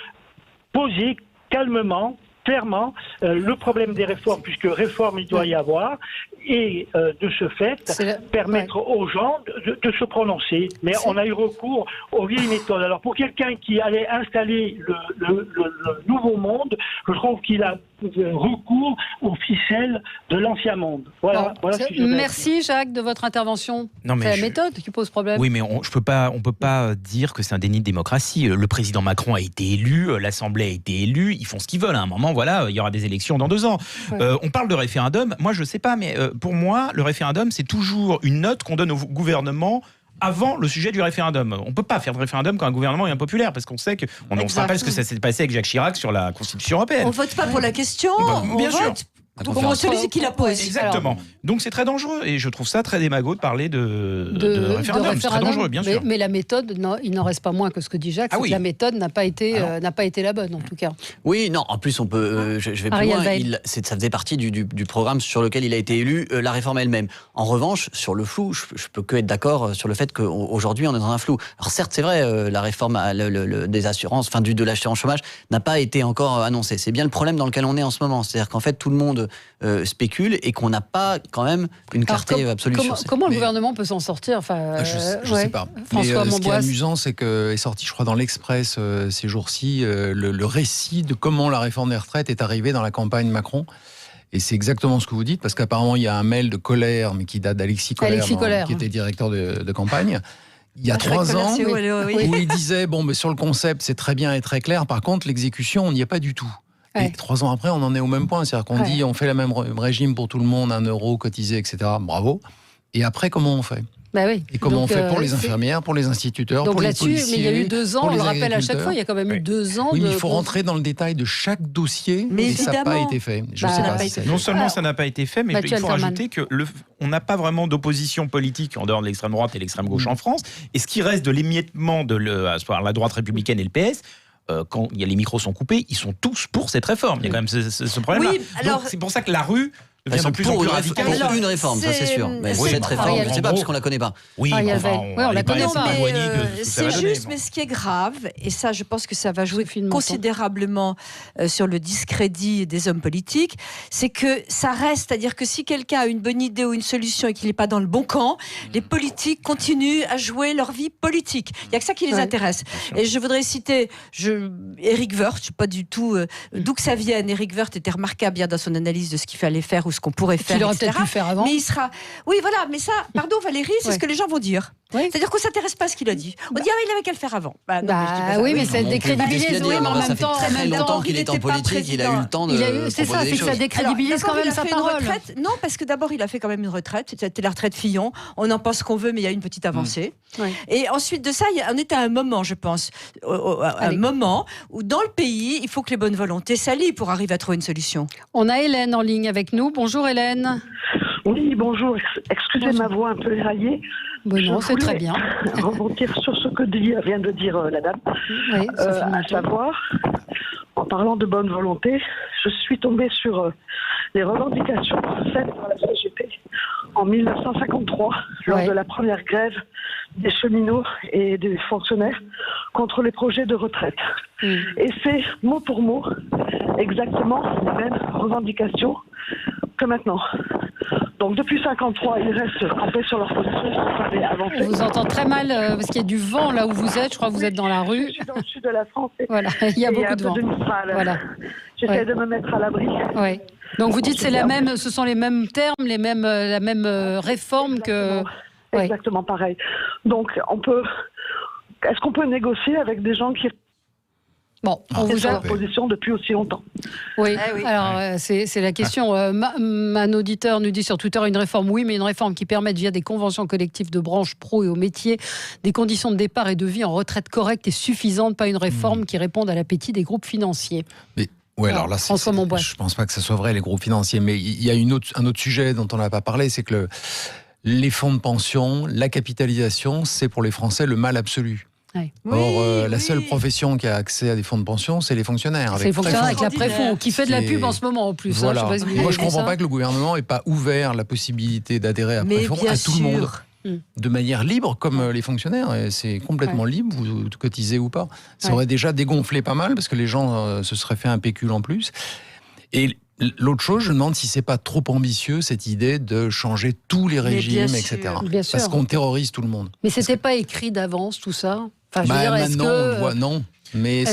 poser calmement, clairement, le problème des réformes, puisque réforme il doit y avoir, et de ce fait, permettre aux gens de se prononcer. Mais on a eu recours aux vieilles méthodes. Alors pour quelqu'un qui allait installer le nouveau monde, je trouve qu'il a recours aux ficelles de l'ancien monde. Voilà merci Jacques de votre intervention. C'est la méthode qui pose problème. Oui, mais on peut pas dire que c'est un déni de démocratie. Le président Macron a été élu, l'Assemblée a été élue, ils font ce qu'ils veulent. À un moment, voilà, il y aura des élections dans 2 ans. Ouais. On parle de référendum. Moi, je sais pas, mais pour moi, le référendum, c'est toujours une note qu'on donne au gouvernement avant le sujet du référendum. On ne peut pas faire de référendum quand un gouvernement est impopulaire, parce qu'on sait on se rappelle ce que ça s'est passé avec Jacques Chirac sur la Constitution européenne. On ne vote pas pour la question, bien on sûr. vote pour celui qui la pose. Exactement. Donc c'est très dangereux, et je trouve ça très démago de parler de référendum. C'est très dangereux, bien sûr. Mais la méthode, il n'en reste pas moins que ce que dit Jacques, c'est que la méthode n'a pas été la bonne, en tout cas. Oui, non, en plus on peut, je vais plus loin, ça faisait partie du programme sur lequel il a été élu, la réforme elle-même. En revanche, sur le flou, je peux que être d'accord sur le fait qu'aujourd'hui on est dans un flou. Alors certes, c'est vrai, la réforme des assurances, enfin de l'assurance chômage, n'a pas été encore annoncée. C'est bien le problème dans lequel on est en ce moment. C'est-à-dire qu'en fait, tout le monde spécule et qu'on n'a pas quand même une clarté absolue sur ça. Comment le gouvernement peut s'en sortir? Enfin, je sais pas. François Monbois. Ce qui est amusant, c'est qu'est sorti, je crois, dans l'Express ces jours-ci, le récit de comment la réforme des retraites est arrivée dans la campagne Macron. Et c'est exactement ce que vous dites, parce qu'apparemment, il y a un mail de Colère, mais qui date d'Alexis Colère, qui était directeur de campagne, il y a 3 ans, où il disait, mais sur le concept, c'est très bien et très clair. Par contre, l'exécution, on n'y est pas du tout. Ouais. Et 3 ans après, on en est au même point. C'est-à-dire qu'on dit, on fait le même régime pour tout le monde, 1 euro cotisé, etc. Bravo. Et après, comment on fait ? Et comment on fait pour les infirmières, pour les instituteurs, pour les policiers, mais il y a eu 2 ans, on le rappelle à chaque fois, il y a quand même eu 2 ans. Oui, mais il faut rentrer dans le détail de chaque dossier, mais ça n'a pas été fait. Je sais pas si non seulement ça n'a pas été fait, mais il faut rajouter qu'on n'a pas vraiment d'opposition politique en dehors de l'extrême droite et l'extrême gauche en France. Et ce qui reste de l'émiettement de la droite républicaine et le PS, quand les micros sont coupés, ils sont tous pour cette réforme. Il y a quand même ce problème-là. Donc, c'est pour ça que la rue devient de plus en plus radicale. Une réforme, ça c'est sûr. Mais cette réforme, je ne sais pas parce qu'on la connaît pas. Oui, on la connaît pas. C'est juste, mais ce qui est grave, et ça je pense que ça va jouer considérablement sur le discrédit des hommes politiques, c'est que ça reste, c'est-à-dire que si quelqu'un a une bonne idée ou une solution et qu'il n'est pas dans le bon camp, les politiques continuent à jouer leur vie politique. Il n'y a que ça qui les intéresse. Et je voudrais citer Éric Woerth, je ne sais pas du tout d'où que ça vienne. Éric Woerth était remarquable bien dans son analyse de ce qu'il fallait faire ou ce qu'on pourrait faire, qu'il aurait peut-être pu faire avant. Mais il sera... Oui, voilà, mais ça, pardon Valérie, c'est ce que les gens vont dire. C'est-à-dire qu'on ne s'intéresse pas à ce qu'il a dit. On dit, il avait qu'à le faire avant. Oui, mais ça décrédibilise. Oui, mais en même temps... Ça fait très longtemps qu'il est en politique, il a eu le temps de c'est ça, c'est que ça décrédibilise quand même sa parole. Non, parce que d'abord, il a fait quand même une retraite. C'était la retraite Fillon. On en pense qu'on veut, mais il y a une petite avancée. Et ensuite de ça, on est à un moment, je pense, un moment où dans le pays, il faut que les bonnes volontés s'allient pour arriver à trouver une solution. On a Hélène en ligne avec nous. Bonjour Hélène. Oui, bonjour. Excusez ma voix un peu éraillée. Non, c'est très bien. Rebondir sur ce que vient de dire la dame. Oui, à savoir, en parlant de bonne volonté, je suis tombée sur les revendications faites par la CGT en 1953, lors de la première grève des cheminots et des fonctionnaires contre les projets de retraite. Et c'est mot pour mot exactement les mêmes revendications que maintenant. Donc depuis 1953, ils restent campés sur leur position. On vous entend très mal parce qu'il y a du vent là où vous êtes. Je crois que vous êtes dans la rue. Je suis dans le sud de la France. Voilà, il y a beaucoup de vent. Voilà. J'essaie de me mettre à l'abri. Oui. Donc vous dites que ce sont les mêmes termes, la même réforme que... Exactement pareil. Donc est-ce qu'on peut négocier avec des gens qui... Bon, on vous a position depuis aussi longtemps. Oui. Alors c'est la question. Un auditeur nous dit sur Twitter une réforme, oui, mais une réforme qui permette via des conventions collectives de branches pro et au métier des conditions de départ et de vie en retraite correctes et suffisantes, pas une réforme qui réponde à l'appétit des groupes financiers. Mais alors là, François Monbois. Je pense pas que ça soit vrai les groupes financiers, mais il y a un autre sujet dont on n'a pas parlé, c'est que les fonds de pension, la capitalisation, c'est pour les Français le mal absolu. Or, la seule profession qui a accès à des fonds de pension, c'est les fonctionnaires. C'est les fonctionnaires avec la Préfond, qui fait de la pub en ce moment en plus. Voilà. Moi, je ne comprends pas que le gouvernement n'ait pas ouvert la possibilité d'adhérer à Préfond à tout le monde. De manière libre, comme les fonctionnaires. C'est complètement libre, vous cotisez ou pas. Ça aurait déjà dégonflé pas mal, parce que les gens se seraient fait un pécule en plus. Et l'autre chose, je me demande si c'est pas trop ambitieux, cette idée de changer tous les régimes, etc. Parce qu'on terrorise tout le monde. Mais c'était pas écrit d'avance, tout ça? Enfin, maintenant, on le voit, non. Mais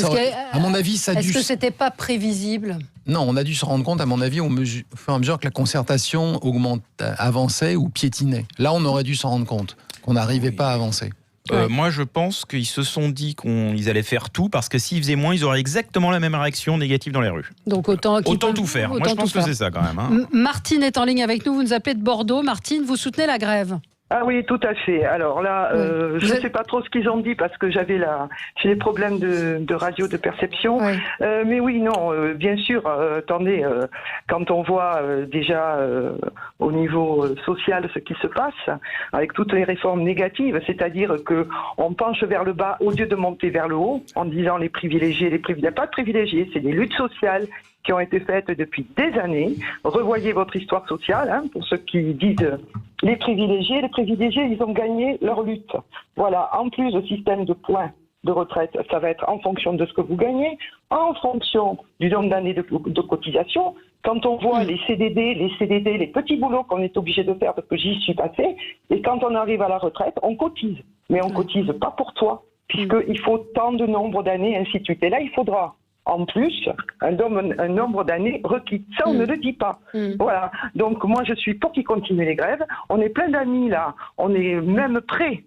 à mon avis, ça a dû... Est-ce que c'était pas prévisible? Non, on a dû se rendre compte, à mon avis, au fur et à mesure que la concertation avançait ou piétinait. Là, on aurait dû s'en rendre compte, qu'on n'arrivait pas à avancer. Moi, je pense qu'ils se sont dit qu'ils allaient faire tout, parce que s'ils faisaient moins, ils auraient exactement la même réaction négative dans les rues. Donc autant tout faire. Moi, je pense que c'est ça quand même. Martine est en ligne avec nous. Vous nous appelez de Bordeaux. Martine, vous soutenez la grève? Ah oui, tout à fait. Alors là, je ne sais pas trop ce qu'ils ont dit parce que j'ai des problèmes de radio de perception. Mais oui, non, bien sûr. Attendez, quand on voit déjà au niveau social ce qui se passe avec toutes les réformes négatives, c'est-à-dire que on penche vers le bas au lieu de monter vers le haut en disant les privilégiés, il n'y a pas de privilégiés, c'est des luttes sociales qui ont été faites depuis des années. Revoyez votre histoire sociale, pour ceux qui disent les privilégiés, ils ont gagné leur lutte. Voilà, en plus le système de points de retraite, ça va être en fonction de ce que vous gagnez, en fonction du nombre d'années de cotisation. Quand on voit les CDD, les petits boulots qu'on est obligé de faire parce que j'y suis passé, et quand on arrive à la retraite, on cotise. Mais on cotise pas pour toi, puisqu'il faut tant de nombre d'années, ainsi de suite. Et là, il faudra en plus un nombre d'années requis. Ça, on ne le dit pas. Voilà. Donc, moi, je suis pour qu'ils continuent les grèves. On est plein d'amis, là. On est même prêts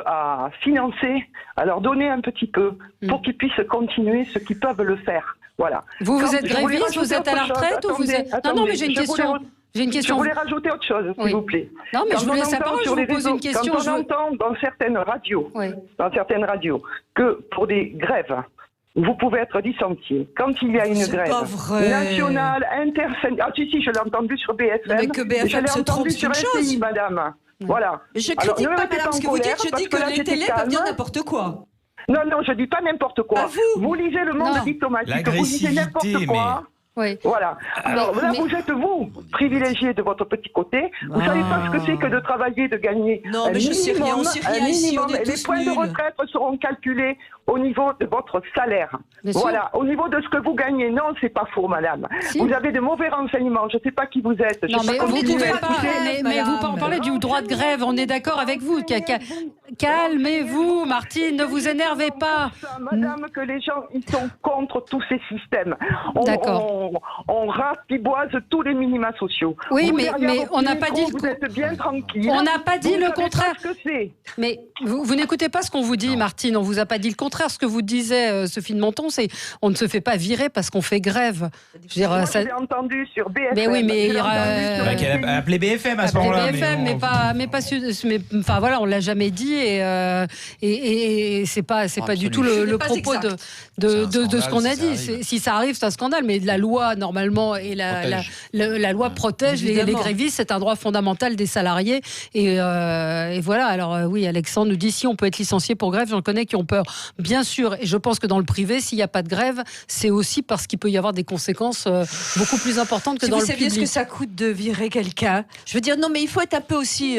à financer, à leur donner un petit peu pour qu'ils puissent continuer ceux qui peuvent le faire. Voilà. Vous êtes gréviste, vous êtes à la retraite ou vous êtes... Non, mais j'ai une question. Je voulais rajouter autre chose, s'il vous plaît. Non, mais je voulais savoir, je vous pose une question. Quand on entend dans certaines radios, que pour des grèves, vous pouvez être licencié. Quand il y a une grève nationale, intersyndicale... Ah si, je l'ai entendu sur BFM. Mais que BFM se trompe, c'est une chose. Madame. Voilà. Je critique pas, madame, ce que vous dites. Je dis que les télés peuvent dire n'importe quoi. Non, je dis pas n'importe quoi. Vous lisez le monde diplomatique, vous lisez n'importe quoi. Oui. Voilà. Alors là, vous êtes, privilégié de votre petit côté. Vous savez pas ce que c'est que de travailler, de gagner. Non, mais je sais rien, on sait rien ici, on est tous et les points de retraite seront calculés au niveau de votre salaire. Voilà, au niveau de ce que vous gagnez. Non, c'est pas faux, madame. Si. Vous avez de mauvais renseignements. Je sais pas qui vous êtes. Non, mais vous pouvez pas. Mais vous parlez du droit de grève. On est d'accord avec vous. Calmez-vous, Martine. Ne vous énervez pas. Madame, que les gens, ils sont contre tous ces systèmes. D'accord. On rapiboise tous les minima sociaux. Oui, mais on n'a pas dit... Vous êtes bien tranquille. On n'a pas dit le contraire. Mais vous n'écoutez pas ce qu'on vous dit, Martine. On vous a pas dit le contraire. Ce que vous disait Sophie de Menton, c'est on ne se fait pas virer parce qu'on fait grève. Je veux dire, j'ai entendu sur BFM. Mais oui, mais il qu'elle a appelé BFM à ce moment-là. BFM, mais enfin voilà, on l'a jamais dit et c'est pas du tout le propos de ce qu'on a dit. Si ça arrive, c'est un scandale. Mais la loi normalement et la loi protège les grévistes. C'est un droit fondamental des salariés et voilà. Alors oui, Alexandre nous dit si on peut être licencié pour grève. J'en connais qui ont peur. Bien sûr, et je pense que dans le privé, s'il n'y a pas de grève, c'est aussi parce qu'il peut y avoir des conséquences beaucoup plus importantes que dans le public. Vous saviez ce que ça coûte de virer quelqu'un ? Je veux dire, non, mais il faut être un peu aussi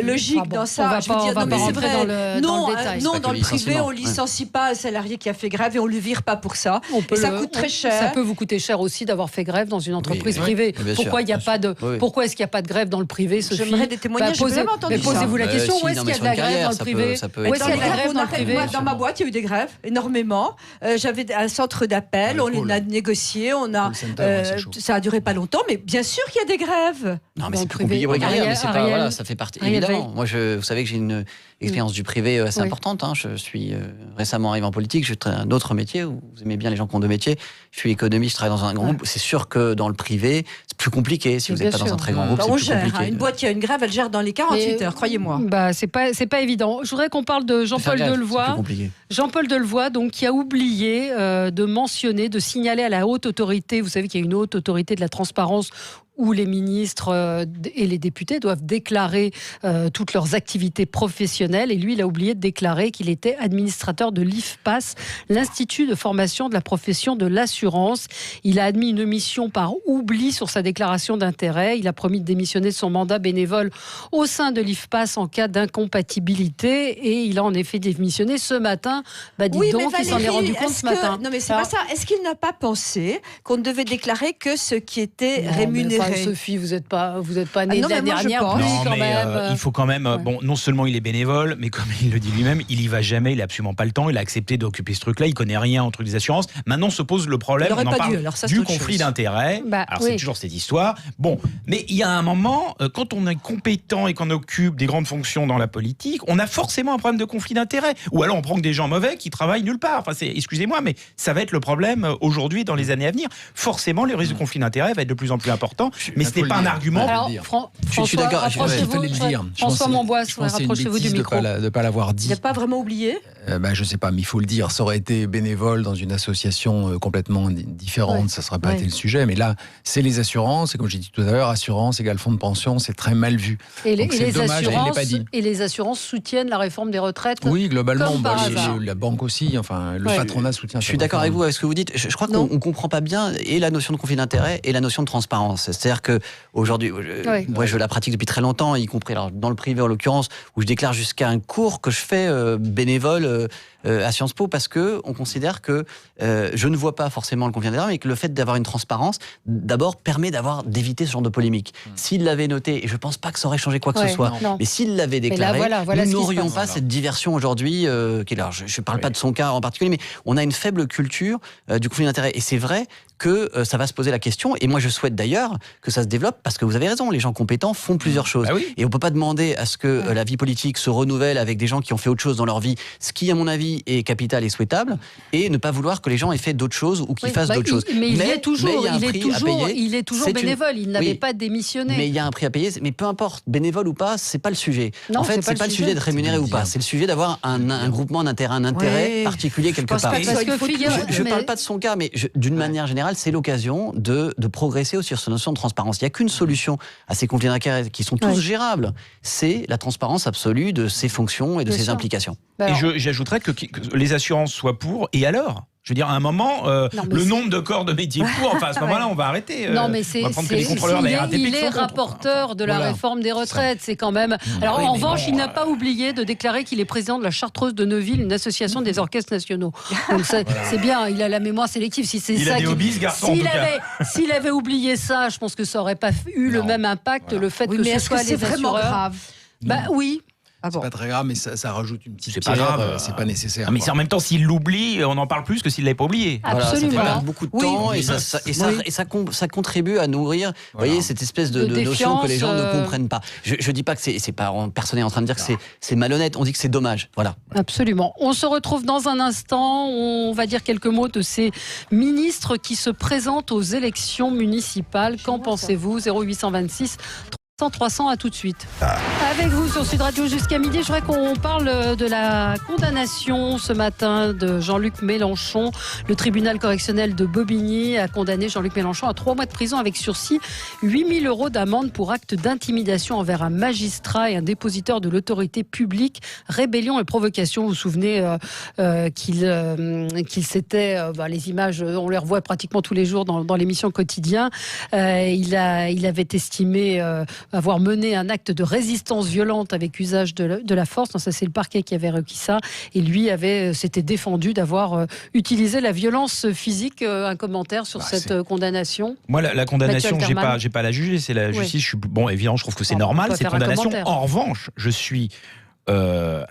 logique dans ça. On va pas rentrer dans le détail. Non, dans le privé, on ne licencie pas un salarié qui a fait grève et on ne le vire pas pour ça. Et ça coûte très cher. Ça peut vous coûter cher aussi d'avoir fait grève dans une entreprise privée. Pourquoi est-ce qu'il n'y a pas de grève dans le privé, Sophie ? J'aimerais des témoignages. Posez-vous la question. Où est-ce qu'il y a de la grève dans le privé ? Où est-ce qu'il y a de la grève dans le privé ? Dans ma boîte, il y a eu des grèves, énormément. J'avais un centre d'appel, on les a négociés, ça a duré pas longtemps, mais bien sûr qu'il y a des grèves. Non, mais c'est plus compliqué pour les carrières, mais c'est pas, voilà, ça fait partie, évidemment. Moi, vous savez que j'ai une expérience du privé assez importante. Je suis récemment arrivé en politique, j'ai un autre métier, vous aimez bien les gens qui ont deux métiers. Je suis économiste, je travaille dans un grand groupe. C'est sûr que dans le privé, c'est plus compliqué. Si vous n'êtes pas dans un très grand groupe, c'est plus compliqué. Une boîte qui a une grève, elle gère dans les 48 heures, croyez-moi. C'est pas évident. Je voudrais qu'on parle de Jean-Paul Delevoye. Jean-Paul Delevoye, donc, qui a oublié de mentionner, de signaler à la haute autorité, vous savez qu'il y a une haute autorité de la transparence où les ministres et les députés doivent déclarer toutes leurs activités professionnelles. Et lui, il a oublié de déclarer qu'il était administrateur de l'IFPAS, l'Institut de formation de la profession de l'assurance. Il a admis une omission par oubli sur sa déclaration d'intérêt. Il a promis de démissionner de son mandat bénévole au sein de l'IFPAS en cas d'incompatibilité. Et il a en effet démissionné ce matin. Valérie, il s'en est rendu compte ce matin. Non, mais c'est pas ça. Est-ce qu'il n'a pas pensé qu'on ne devait déclarer que ce qui était rémunéré ? Sophie, vous n'êtes pas née de la dernière pluie quand même. Il faut quand même. Bon, non seulement il est bénévole, mais comme il le dit lui-même, il y va jamais. Il a absolument pas le temps. Il a accepté d'occuper ce truc-là. Il connaît rien au truc des assurances. Maintenant se pose le problème. On en parle du conflit d'intérêts. Alors c'est toujours cette histoire. Bon, mais il y a un moment, quand on est compétent et qu'on occupe des grandes fonctions dans la politique, on a forcément un problème de conflit d'intérêts. Ou alors on prend que des gens mauvais qui travaillent nulle part. Enfin, excusez-moi, mais ça va être le problème aujourd'hui dans les années à venir. Forcément, le risque de conflit d'intérêts va être de plus en plus important. Mais ce n'est pas un argument. Alors, je suis d'accord. Rapprochez-vous, François Monbois, rapprochez-vous du micro. De ne pas l'avoir dit. Il n'a pas vraiment oublié. Je ne sais pas, mais il faut le dire. Ça aurait été bénévole dans une association complètement différente, ça ne serait pas été le sujet. Mais là, c'est les assurances. Et comme j'ai dit tout à l'heure, assurance égale fonds de pension, c'est très mal vu. Et les assurances soutiennent la réforme des retraites. Oui, globalement, la banque aussi. Enfin, le patronat soutient. Je suis d'accord avec vous avec ce que vous dites. Je crois qu'on ne comprend pas bien et la notion de conflit d'intérêt et la notion de transparence. C'est-à-dire que aujourd'hui, moi je la pratique depuis très longtemps, y compris dans le privé en l'occurrence, où je déclare jusqu'à un cours que je fais bénévole à Sciences Po, parce que on considère que je ne vois pas forcément le conflit d'intérêts, mais que le fait d'avoir une transparence, d'abord, permet d'éviter ce genre de polémique. S'il l'avait noté, et je ne pense pas que ça aurait changé quoi que ce soit, mais s'il l'avait déclaré, nous n'aurions pas cette diversion aujourd'hui. Je ne parle pas de son cas en particulier, mais on a une faible culture du conflit d'intérêts. Et c'est vrai que ça va se poser la question, et moi je souhaite d'ailleurs que ça se développe, parce que vous avez raison, les gens compétents font plusieurs choses. Et on ne peut pas demander à ce que la vie politique se renouvelle avec des gens qui ont fait autre chose dans leur vie, ce qui à mon avis est capital et souhaitable, et ne pas vouloir que les gens aient fait d'autres choses ou qu'ils fassent d'autres choses. Mais il est toujours bénévole, il n'avait pas démissionné. Mais il y a un prix à payer, mais peu importe, bénévole ou pas, c'est pas le sujet. En fait, c'est pas le sujet d'être rémunéré ou pas, c'est le sujet d'avoir un groupement d'intérêt, un intérêt particulier quelque part. Je ne parle pas de son cas, mais d'une manière générale, c'est l'occasion de progresser aussi sur cette notion de transparence. Il n'y a qu'une solution à ces conflits d'intérêts qui sont tous gérables, c'est la transparence absolue de ses fonctions et de ses implications. Et j'ajouterais que les assurances soient pour, et alors ? Je veux dire, à un moment, le nombre de corps de métier pour, à ce moment-là, on va arrêter. Non, mais on va prendre que les contrôleurs de la RATP. Il est rapporteur de la réforme des retraites. C'est quand même. Alors, en revanche, il n'a pas oublié de déclarer qu'il est président de la Chartreuse de Neuville, une association des orchestres nationaux. Donc, c'est bien, il a la mémoire sélective. Si c'est ça. S'il avait oublié ça, je pense que ça n'aurait pas eu le même impact, le fait que ce soit les assureurs. C'est vraiment grave. Oui. C'est pas très grave, mais ça rajoute une petite pierre, c'est pas nécessaire. Mais en même temps, s'il l'oublie, on en parle plus que s'il l'avait pas oublié. Absolument. Voilà, ça fait perdre beaucoup de temps et ça contribue à nourrir, vous voyez, cette espèce de notion que les gens ne comprennent pas. Je dis pas que c'est pas, personne n'est en train de dire que c'est malhonnête, on dit que c'est dommage. Voilà. Absolument. On se retrouve dans un instant, on va dire quelques mots de ces ministres qui se présentent aux élections municipales. Qu'en pensez-vous ? 0826 300, à tout de suite. Avec vous sur Sud Radio jusqu'à midi, je voudrais qu'on parle de la condamnation ce matin de Jean-Luc Mélenchon. Le tribunal correctionnel de Bobigny a condamné Jean-Luc Mélenchon à 3 mois de prison avec sursis, 8 000 € d'amende pour acte d'intimidation envers un magistrat et un dépositeur de l'autorité publique, rébellion et provocation. Vous vous souvenez qu'il s'était... les images, on les revoit pratiquement tous les jours dans l'émission Quotidien. Il avait estimé... avoir mené un acte de résistance violente avec usage de la force. Non, ça, c'est le parquet qui avait requis ça. Et lui s'était défendu d'avoir utilisé la violence physique. Un commentaire sur cette condamnation ? Moi, la condamnation, j'ai pas à la juger. C'est la justice. Évidemment, je trouve que c'est normal, cette condamnation. En revanche, je suis...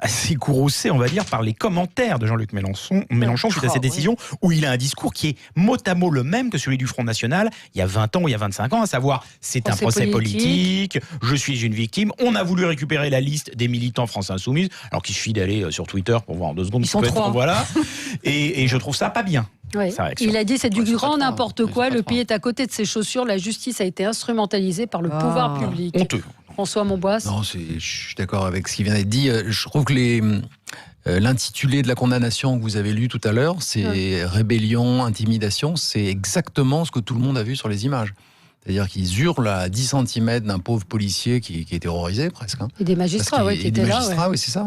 assez courroucé, on va dire, par les commentaires de Jean-Luc Mélenchon suite à cette décision, où il a un discours qui est mot à mot le même que celui du Front National il y a 20 ans ou il y a 25 ans, à savoir c'est un procès politique, je suis une victime. On a voulu récupérer la liste des militants France Insoumise, alors qu'il suffit d'aller sur Twitter pour voir en 2 secondes. Ils sont 3. Voilà. Et je trouve ça pas bien. Oui. Il a dit c'est du grand n'importe quoi, le pays est à côté de ses chaussures, la justice a été instrumentalisée par le pouvoir public. Honteux. François Monboisse. Non, je suis d'accord avec ce qui vient d'être dit. Je trouve que l'intitulé de la condamnation que vous avez lu tout à l'heure, c'est rébellion, intimidation, c'est exactement ce que tout le monde a vu sur les images. C'est-à-dire qu'ils hurlent à 10 cm d'un pauvre policier qui est terrorisé presque. Et des magistrats, qui étaient là. Des magistrats, oui, c'est ça.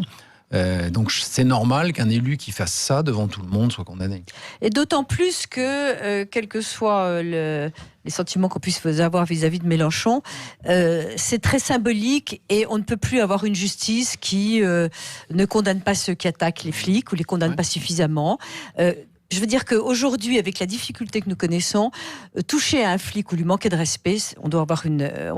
Donc c'est normal qu'un élu qui fasse ça devant tout le monde soit condamné. Et d'autant plus que, quels que soient les sentiments qu'on puisse avoir vis-à-vis de Mélenchon, c'est très symbolique et on ne peut plus avoir une justice qui ne condamne pas ceux qui attaquent les flics ou les condamne pas suffisamment. Je veux dire qu'aujourd'hui, avec la difficulté que nous connaissons, toucher à un flic ou lui manquer de respect, on doit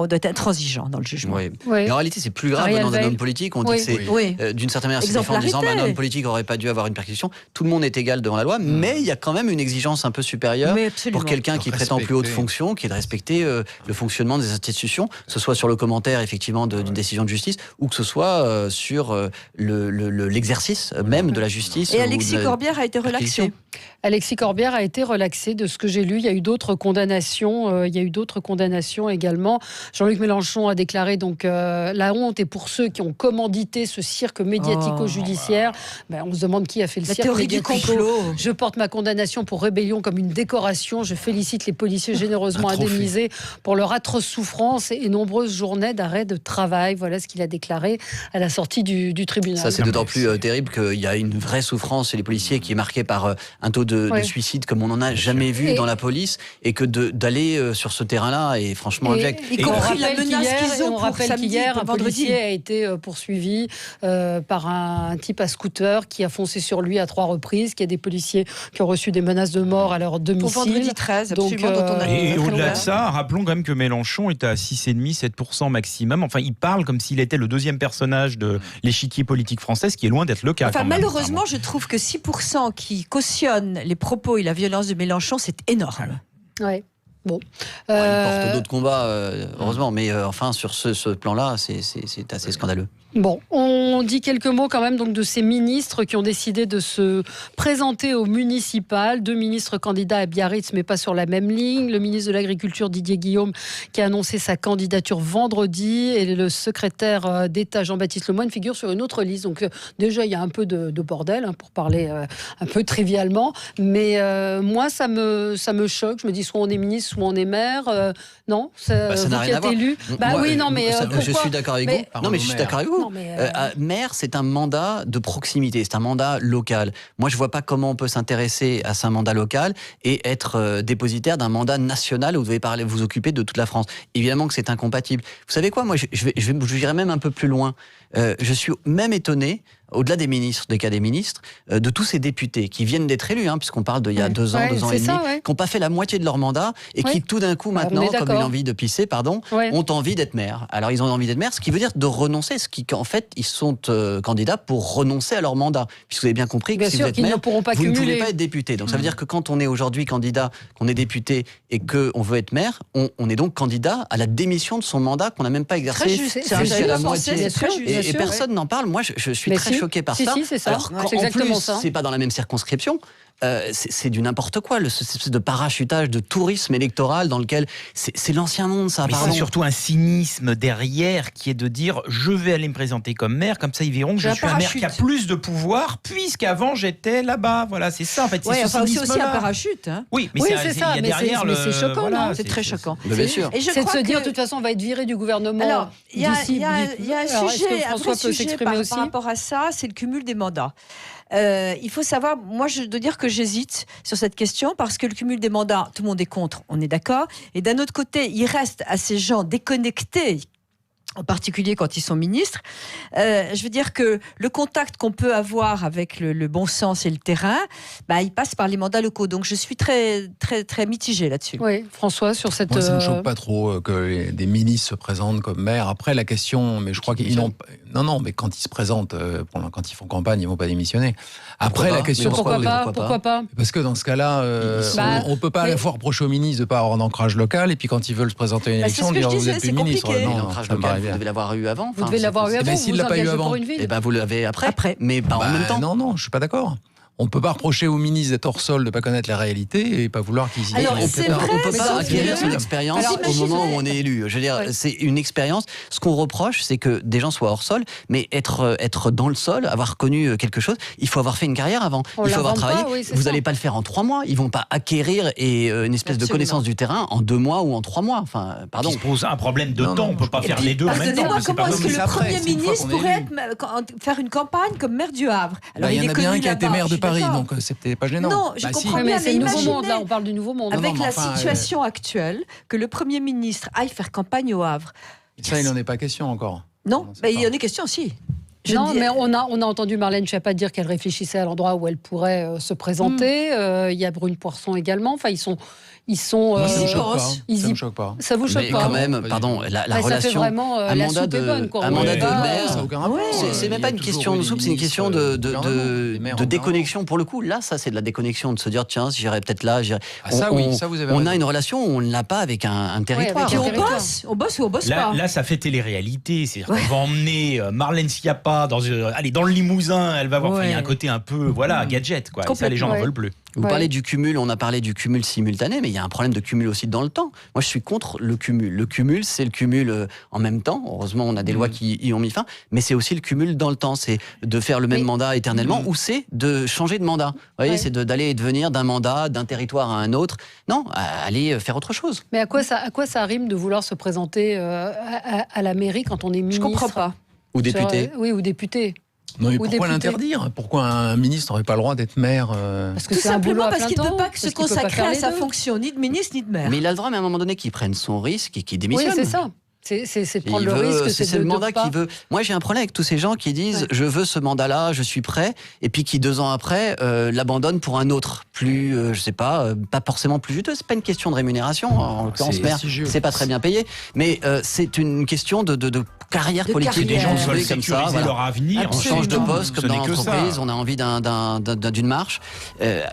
être intransigeant dans le jugement. Oui. Mais en réalité, c'est plus grave venant d'un homme politique. On dit que c'est, d'une certaine manière, c'est défend en disant un homme politique n'aurait pas dû avoir une perquisition. Tout le monde est égal devant la loi, mais il y a quand même une exigence un peu supérieure pour quelqu'un qui prétend plus haute fonction, qui est de respecter le fonctionnement des institutions, que ce soit sur le commentaire effectivement d'une décision de justice, ou que ce soit sur l'exercice même de la justice. Et Alexis Corbière a été relaxé. Alexis Corbière a été relaxé de ce que j'ai lu. Il y a eu d'autres condamnations. Également. Jean-Luc Mélenchon a déclaré donc la honte est pour ceux qui ont commandité ce cirque médiatico-judiciaire. On se demande qui a fait le cirque médiatico. Du complot. Je porte ma condamnation pour rébellion comme une décoration. Je félicite les policiers généreusement indemnisés pour leur atroce souffrance et nombreuses journées d'arrêt de travail. Voilà ce qu'il a déclaré à la sortie du tribunal. Ça, c'est d'autant plus terrible qu'il y a une vraie souffrance chez les policiers qui est marquée par un taux de suicide comme on n'en a jamais vu dans la police, et que d'aller sur ce terrain-là est franchement abject. Y compris la menace qu'ils ont. On rappelle qu'hier, un policier a été poursuivi par un type à scooter qui a foncé sur lui à 3 reprises, qu'il y a des policiers qui ont reçu des menaces de mort à leur domicile. Pour vendredi 13, absolument. Et au-delà de ça, rappelons quand même que Mélenchon est à 6,5-7% maximum. Enfin, il parle comme s'il était le deuxième personnage de l'échiquier politique français, ce qui est loin d'être le cas. Enfin, malheureusement, je trouve que 6% qui cautionnent les propos et la violence de Mélenchon, c'est énorme. Ouais. Bon. Il porte d'autres combats, heureusement, mais enfin, sur ce plan-là, c'est assez scandaleux. Bon, on dit quelques mots quand même donc de ces ministres qui ont décidé de se présenter au municipal. 2 ministres candidats à Biarritz, mais pas sur la même ligne. Le ministre de l'Agriculture, Didier Guillaume, qui a annoncé sa candidature vendredi, et le secrétaire d'État, Jean-Baptiste Lemoyne, figure sur une autre liste. Donc déjà, il y a un peu de bordel, pour parler un peu trivialement. Mais moi, ça me choque. Je me dis, soit on est ministre, soit on est maire. Non, ça n'a rien à voir. Élu. Je suis d'accord avec vous. Non, mais je suis d'accord avec vous. Maire, c'est un mandat de proximité, c'est un mandat local. Moi, je vois pas comment on peut s'intéresser à ce mandat local et être dépositaire d'un mandat national où vous devez vous occuper de toute la France. Évidemment que c'est incompatible. Vous savez quoi, moi, je dirais même un peu plus loin. Je suis même étonné, au-delà des ministres, des cas des ministres, de tous ces députés qui viennent d'être élus, puisqu'on parle d'il y a 2 ans et demi, qui n'ont pas fait la moitié de leur mandat et qui tout d'un coup maintenant, comme une envie de pisser, ont envie d'être maire. Alors ils ont envie d'être maire, ce qui veut dire de renoncer, en fait ils sont candidats pour renoncer à leur mandat, puisque vous avez bien compris que si vous êtes maire, vous ne pouvez pas être député. Donc ça veut dire que quand on est aujourd'hui candidat, qu'on est député et qu'on veut être maire, on est donc candidat à la démission de son mandat qu'on n'a même pas exercé jusqu'à la moitié. Et personne n'en parle. Moi, je suis très choqué par ça. C'est ça. Alors, c'est exactement ça. C'est pas dans la même circonscription. C'est du n'importe quoi, cette espèce de parachutage, de tourisme électoral dans lequel c'est l'ancien monde, ça. Mais c'est surtout un cynisme derrière qui est de dire je vais aller me présenter comme maire, comme ça ils verront que je suis un maire qui a plus de pouvoir, puisqu'avant j'étais là-bas. Voilà, c'est ça en fait. C'est aussi un parachute. Oui, c'est ça. Mais c'est choquant, non ? C'est très choquant. Bien sûr. C'est de se dire de toute façon on va être viré du gouvernement. Alors, il y a un sujet par aussi rapport à ça, c'est le cumul des mandats. Il faut savoir, moi je dois dire que j'hésite sur cette question parce que le cumul des mandats, tout le monde est contre, on est d'accord. Et d'un autre côté, il reste à ces gens déconnectés, en particulier quand ils sont ministres. Je veux dire que le contact qu'on peut avoir avec le bon sens et le terrain, il passe par les mandats locaux. Donc je suis très, très, très mitigée là-dessus. Oui, François, sur cette... Moi, ça ne me choque pas trop que des ministres se présentent comme maires. Après, la question, mais je crois qu'ils n'ont... Non, mais quand ils se présentent, quand ils font campagne, ils ne vont pas démissionner. Après, la question... Pourquoi pas ? Parce que dans ce cas-là, on ne peut pas à la fois reprocher aux ministres de ne pas avoir d'ancrage local, et puis quand ils veulent se présenter à une élection, dire vous êtes plus ministre. Vous devez l'avoir eu avant. Vous devez l'avoir eu avant. S'il ne l'a pas eu avant, vous l'avez après. Mais pas en même temps. Non, je ne suis pas d'accord. On ne peut pas reprocher aux ministres d'être hors sol, de ne pas connaître la réalité et pas vouloir qu'ils y aient. On ne peut pas acquérir son expérience au moment où on est élu. Je veux dire, c'est une expérience. Ce qu'on reproche, c'est que des gens soient hors sol, mais être dans le sol, avoir connu quelque chose, il faut avoir fait une carrière avant. Il faut avoir travaillé. Vous n'allez pas le faire en 3 mois. Ils ne vont pas acquérir une espèce de connaissance du terrain en 2 mois ou en 3 mois. Enfin, pardon. Il se pose un problème de temps. On ne peut pas faire les deux en même temps. Comment est-ce que le Premier ministre pourrait faire une campagne comme maire du Havre ? Il y en a bien qui a été maire de Paris, donc c'était pas gênant. Non, je comprends bien, c'est le nouveau monde, là, on parle du nouveau monde. Avec la situation actuelle, que le Premier ministre aille faire campagne au Havre. Ça, il n'en est pas question encore. Non, mais il en est question aussi. Mais on a entendu Marlène Schiappa dire qu'elle réfléchissait à l'endroit où elle pourrait se présenter. Il y a Brune Poirson également. Enfin, ils sont. Moi, ça ne me choque pas. Ça vous choque pas ? Mais quand même, pardon, la relation. Ça fait vraiment un mandat de maire. Ça n'a aucun rapport. C'est même pas une question de soupe, c'est une question de déconnexion. Pour le coup, là, ça, c'est de la déconnexion, de se dire, tiens, j'irai peut-être là. On a une relation où on ne l'a pas avec un territoire. Et on bosse ou on bosse pas. Là, ça fait télé-réalité. C'est-à-dire qu'on va emmener Marlène Schiappa dans le Limousin. Elle va voir. Il y a un côté un peu, gadget, quoi. Et ça, les gens n'en veulent plus. Vous parlez du cumul, on a parlé du cumul simultané, mais il y a un problème de cumul aussi dans le temps. Moi, je suis contre le cumul. Le cumul, c'est le cumul en même temps. Heureusement, on a des lois qui y ont mis fin, mais c'est aussi le cumul dans le temps. C'est de faire le même mandat éternellement, ou c'est de changer de mandat. Vous voyez, c'est d'aller et de venir d'un mandat, d'un territoire à un autre. Non, aller faire autre chose. Mais à quoi ça rime de vouloir se présenter à la mairie quand on est ministre ? Je comprends pas. Ou député. Oui, ou député. Non, mais pourquoi l'interdire? Pourquoi un ministre n'aurait pas le droit d'être maire Parce que c'est un boulot parce qu'il ne peut pas se consacrer à sa fonction, ni de ministre, ni de maire. Mais il a le droit, mais à un moment donné, qu'il prenne son risque et qu'il démissionne. Oui, c'est ça. C'est de prendre le risque. C'est le mandat qu'il veut. Moi, j'ai un problème avec tous ces gens qui disent je veux ce mandat-là, je suis prêt, et puis qui 2 ans après l'abandonnent pour un autre, plus, je sais pas forcément plus juteux. C'est pas une question de rémunération. En l'occurrence, maire, c'est pas très bien payé, mais c'est une question de carrière politique. Les gens veulent comme ça, leur avenir. On change de poste comme dans l'entreprise, on a envie d'une marche.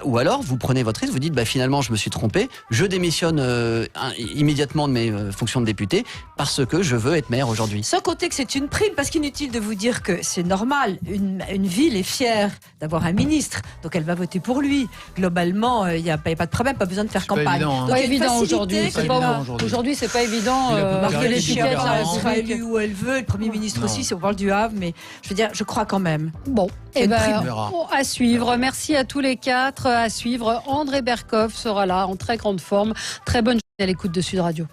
Ou alors, vous prenez votre risque, vous dites finalement, je me suis trompé, je démissionne immédiatement de mes fonctions de député parce que je veux être maire aujourd'hui. Sans compter que c'est une prime, parce qu'inutile de vous dire que c'est normal. Une ville est fière d'avoir un ministre, donc elle va voter pour lui. Globalement, il n'y a pas de problème, pas besoin de faire campagne. C'est pas évident aujourd'hui. Aujourd'hui, c'est pas évident. Marguerite Chiappa sera élue où elle veut, le Premier ministre aussi, si on parle du Havre, mais je veux dire, je crois quand même. Bon, à suivre. Merci à tous les 4. À suivre. André Berkoff sera là en très grande forme. Très bonne journée à l'écoute de Sud Radio.